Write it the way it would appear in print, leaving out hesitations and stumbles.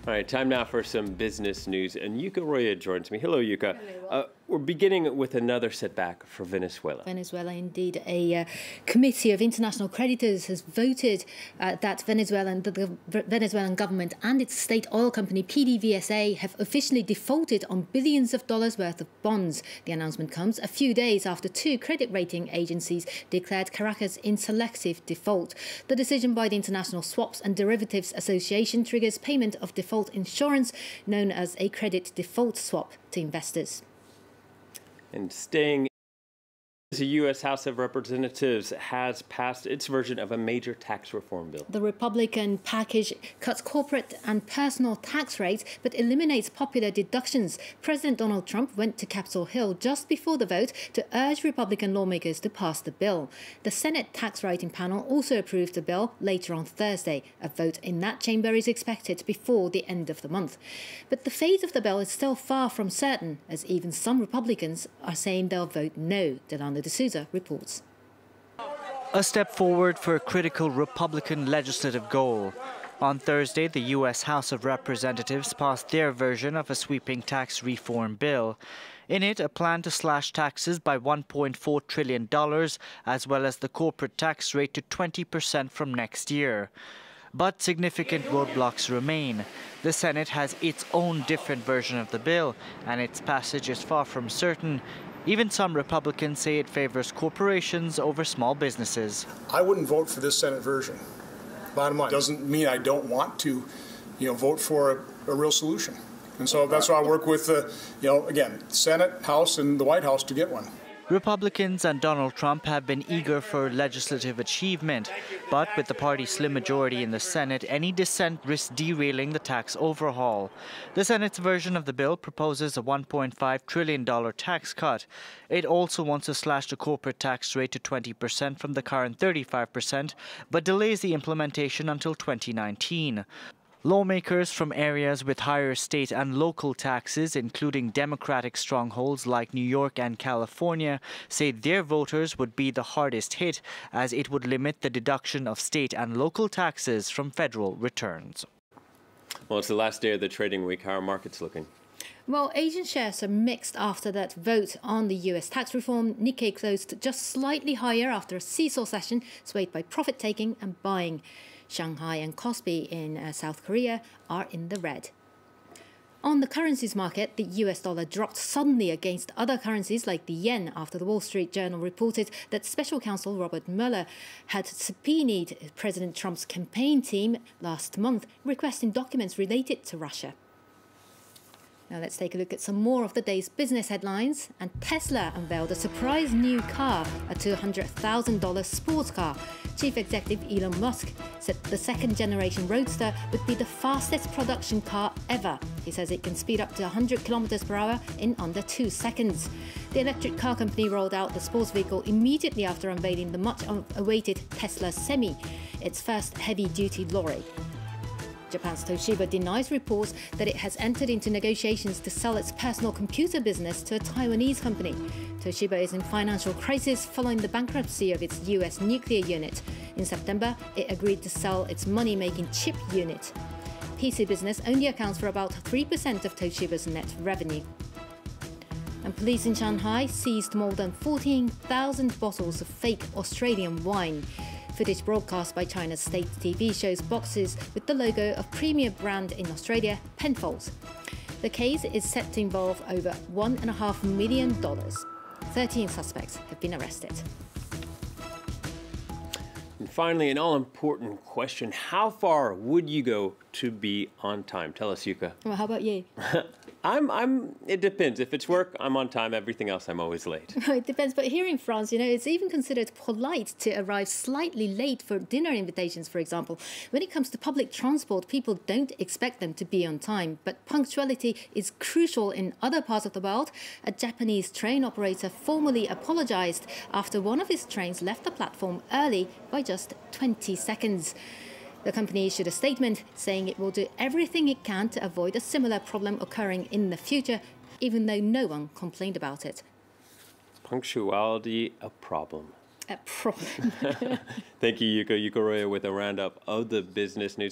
All right, time now for some business news. And Yuka Roya joins me. Hello, Yuka. Hello. We're beginning with another setback for Venezuela. Venezuela, indeed. A committee of international creditors has voted that the Venezuelan government and its state oil company PDVSA have officially defaulted on billions of dollars worth of bonds. The announcement comes a few days after two credit rating agencies declared Caracas in selective default. The decision by the International Swaps and Derivatives Association triggers payment of default insurance, known as a credit default swap, to investors. And staying, the U.S. House of Representatives has passed its version of a major tax reform bill. The Republican package cuts corporate and personal tax rates but eliminates popular deductions. President Donald Trump went to Capitol Hill just before the vote to urge Republican lawmakers to pass the bill. The Senate Tax Writing Panel also approved the bill later on Thursday. A vote in that chamber is expected before the end of the month. But the fate of the bill is still far from certain, as even some Republicans are saying they'll vote no. Delano D'Souza reports. A step forward for a critical Republican legislative goal. On Thursday, the U.S. House of Representatives passed their version of a sweeping tax reform bill. In it, a plan to slash taxes by $1.4 trillion, as well as the corporate tax rate to 20% from next year. But significant roadblocks remain. The Senate has its own different version of the bill, and its passage is far from certain. Even some Republicans say it favors corporations over small businesses. I wouldn't vote for this Senate version. Bottom line, doesn't mean I don't want to, vote for a real solution. And so that's why I work with, again, Senate, House, and the White House to get one. Republicans and Donald Trump have been eager for legislative achievement, but with the party's slim majority in the Senate, any dissent risks derailing the tax overhaul. The Senate's version of the bill proposes a $1.5 trillion tax cut. It also wants to slash the corporate tax rate to 20% from the current 35%, but delays the implementation until 2019. Lawmakers from areas with higher state and local taxes, including Democratic strongholds like New York and California, say their voters would be the hardest hit, as it would limit the deduction of state and local taxes from federal returns. Well, it's the last day of the trading week. How are markets looking? Well, Asian shares are mixed after that vote on the US tax reform. Nikkei closed just slightly higher after a seesaw session swayed by profit-taking and buying. Shanghai and Kospi in South Korea are in the red. On the currencies market, the US dollar dropped suddenly against other currencies like the yen after the Wall Street Journal reported that Special Counsel Robert Mueller had subpoenaed President Trump's campaign team last month, requesting documents related to Russia. Now let's take a look at some more of the day's business headlines. And Tesla unveiled a surprise new car, a $200,000 sports car. Chief Executive Elon Musk said the second-generation Roadster would be the fastest production car ever. He says it can speed up to 100 kilometers per hour in under 2 seconds. The electric car company rolled out the sports vehicle immediately after unveiling the much-awaited Tesla Semi, its first heavy-duty lorry. Japan's Toshiba denies reports that it has entered into negotiations to sell its personal computer business to a Taiwanese company. Toshiba is in financial crisis following the bankruptcy of its US nuclear unit. In September, it agreed to sell its money-making chip unit. PC business only accounts for about 3% of Toshiba's net revenue. And police in Shanghai seized more than 14,000 bottles of fake Australian wine. Footage broadcast by China's state TV shows boxes with the logo of premier brand in Australia, Penfolds. The case is set to involve over $1.5 million. 13 suspects have been arrested. And finally, an all-important question. How far would you go to be on time? Tell us, Yuka. Well, how about you? It depends. If it's work, I'm on time. Everything else, I'm always late. It depends. But here in France, it's even considered polite to arrive slightly late for dinner invitations, for example. When it comes to public transport, people don't expect them to be on time. But punctuality is crucial in other parts of the world. A Japanese train operator formally apologized after one of his trains left the platform early by just 20 seconds. The company issued a statement saying it will do everything it can to avoid a similar problem occurring in the future, even though no one complained about it. Punctuality, a problem. A problem. Thank you, Yuka. Yuka Roya with a roundup of the business news.